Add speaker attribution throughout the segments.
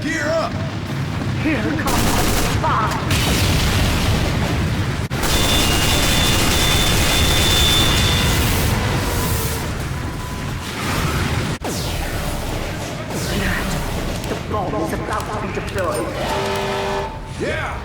Speaker 1: Gear up!
Speaker 2: Here comes the spy. The bomb is about to be deployed.
Speaker 1: Yeah!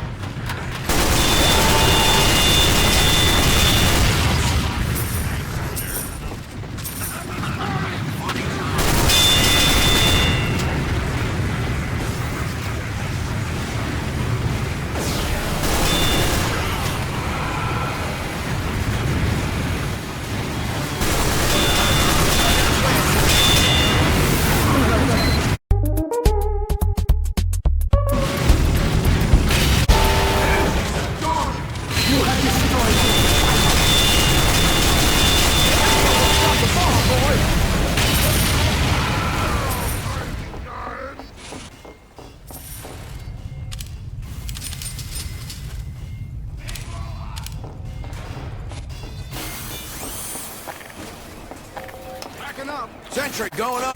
Speaker 1: Up. Sentry going up.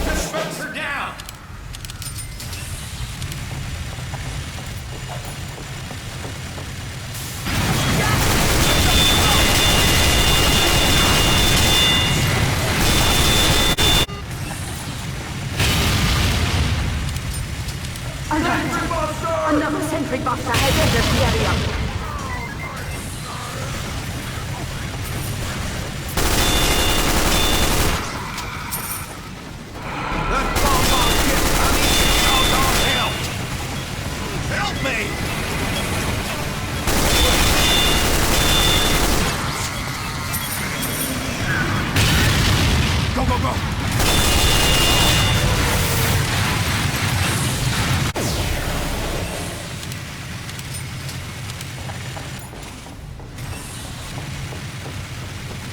Speaker 1: Dispenser down.
Speaker 2: Another sentry buster has entered the area.
Speaker 1: That bomb kid, I need your help! Help me! Go, go, go!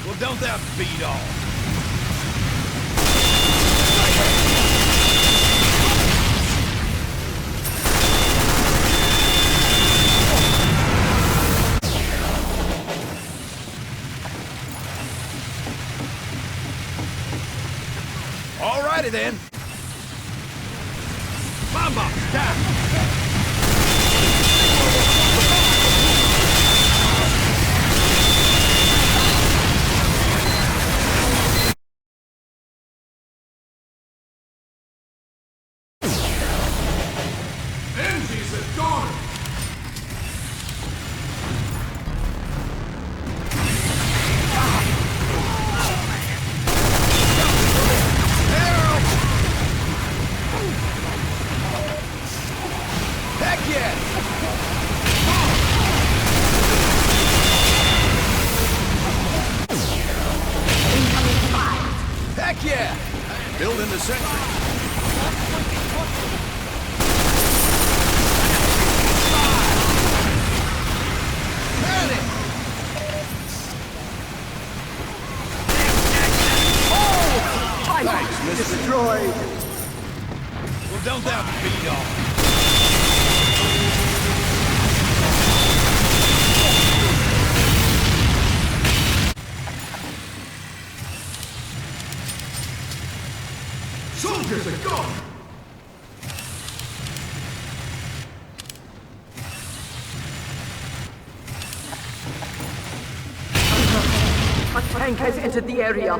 Speaker 1: Well, don't that beat all? Alrighty then. Bomb box down. Heck yeah! Building the sentry. Panic!
Speaker 2: Oh!
Speaker 1: Thanks,
Speaker 2: Destroyed!
Speaker 1: Well, don't that beat all? Soldiers are gone!
Speaker 2: A tank has entered the area.